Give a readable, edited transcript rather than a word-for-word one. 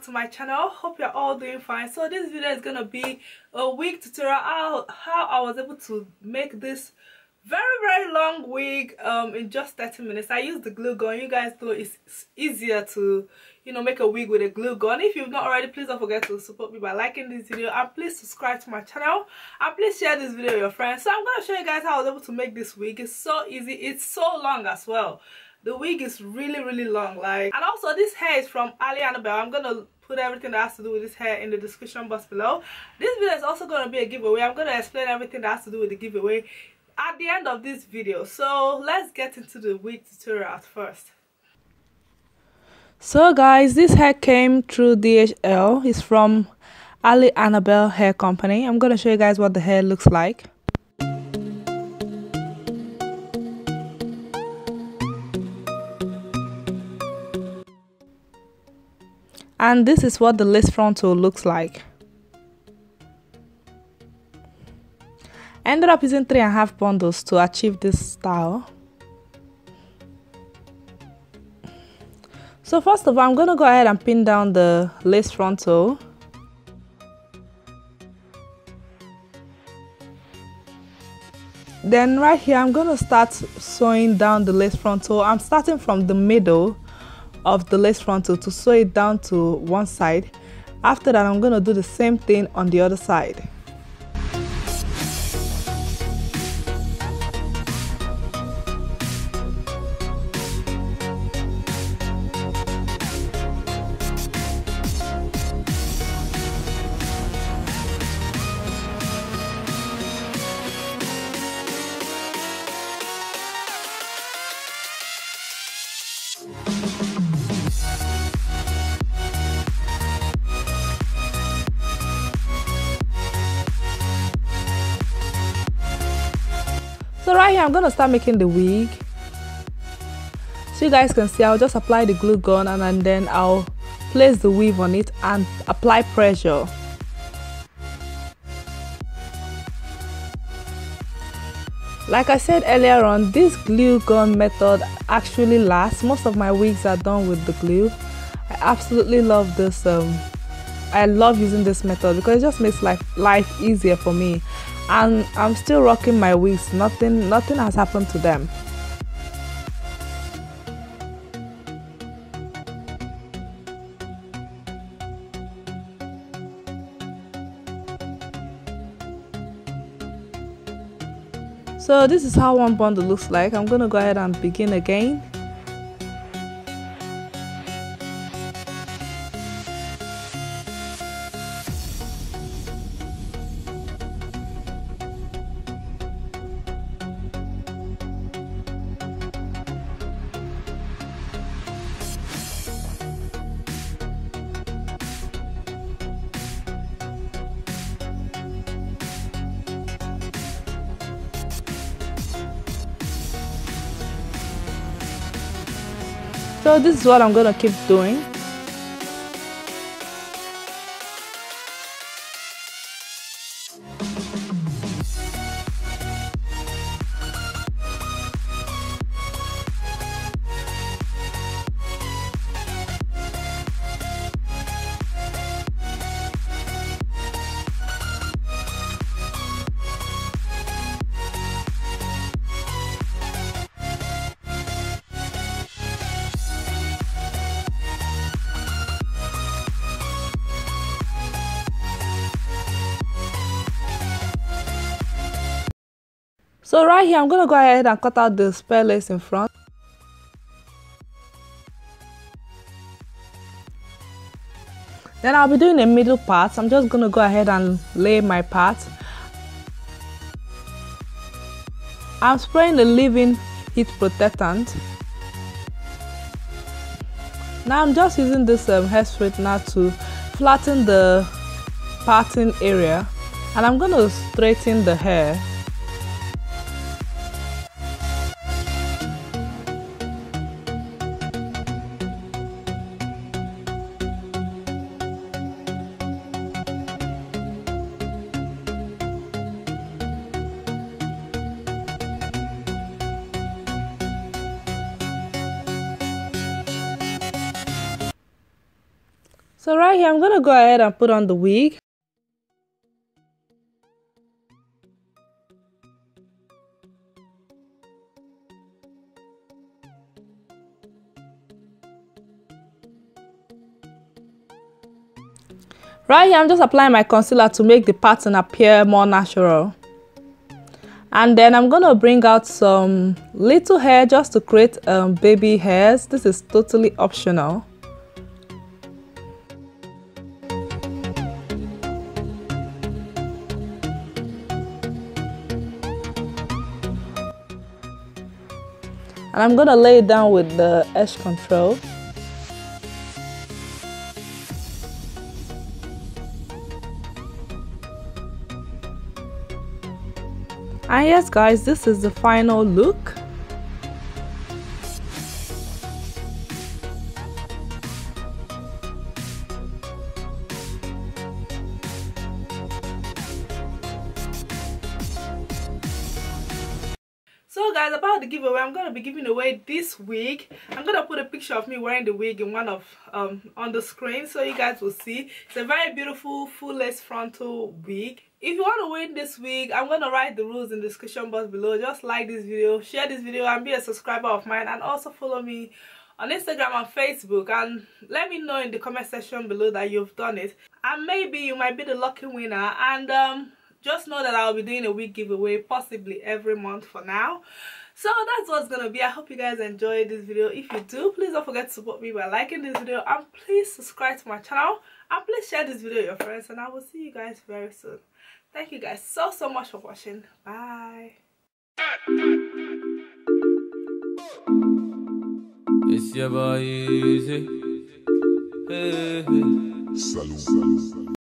to my channel. Hope you're all doing fine. So this video is gonna be a wig tutorial how I was able to make this very long wig in just 30 minutes. I used the glue gun. You guys know it's easier to make a wig with a glue gun. If you've not already, please don't forget to support me by liking this video, and please subscribe to my channel, and please share this video with your friends. So I'm going to show you guys how I was able to make this wig. It's so easy. It's so long as well. The wig is really long, and also this hair is from Annabelle. I'm gonna put everything that has to do with this hair in the description box below. This video is also gonna be a giveaway. I'm gonna explain everything that has to do with the giveaway at the end of this video. So let's get into the wig tutorial at first. So guys, this hair came through DHL. It's from Annabelle Hair Company. I'm gonna show you guys what the hair looks like. And this is what the lace frontal looks like. I ended up using 3.5 bundles to achieve this style. So first of all, I'm going to go ahead and pin down the lace frontal. Then right here, I'm going to start sewing down the lace frontal. I'm starting from the middle of the lace frontal to sew it down to one side. After that, I'm going to do the same thing on the other side. So right here, I'm going to start making the wig. So you guys can see, I'll just apply the glue gun and then I'll place the weave on it and apply pressure. Like I said earlier on, this glue gun method actually lasts. Most of my wigs are done with the glue. I absolutely love this. I love using this method because it just makes life easier for me. And I'm still rocking my wigs. Nothing has happened to them. So this is how one bundle looks like. I'm going to go ahead and begin again. So this is what I'm going to keep doing. So right here, I'm going to go ahead and cut out the spare lace in front. Then I'll be doing a middle part. I'm just going to go ahead and lay my part. I'm spraying the leave-in heat protectant. Now I'm just using this hair straightener to flatten the parting area. And I'm going to straighten the hair. So right here, I'm gonna go ahead and put on the wig. Right here, I'm just applying my concealer to make the pattern appear more natural. And then I'm gonna bring out some little hair just to create baby hairs. This is totally optional. And I'm gonna lay it down with the edge control. And yes guys, this is the final look. So guys, about the giveaway, I'm gonna be giving away this wig. I'm gonna put a picture of me wearing the wig in one of on the screen so you guys will see. It's a very beautiful full lace frontal wig. If you want to win this wig, I'm gonna write the rules in the description box below. Just like this video, share this video, and be a subscriber of mine, and also follow me on Instagram and Facebook, and let me know in the comment section below that you've done it, and maybe you might be the lucky winner. And just know that I'll be doing a wig giveaway possibly every month for now. So that's what's gonna be. I hope you guys enjoyed this video. If you do, please don't forget to support me by liking this video, and please subscribe to my channel, and please share this video with your friends, and I will see you guys very soon. Thank you guys so much for watching. Bye. It's your boy Easy. Hey, hey. Salud.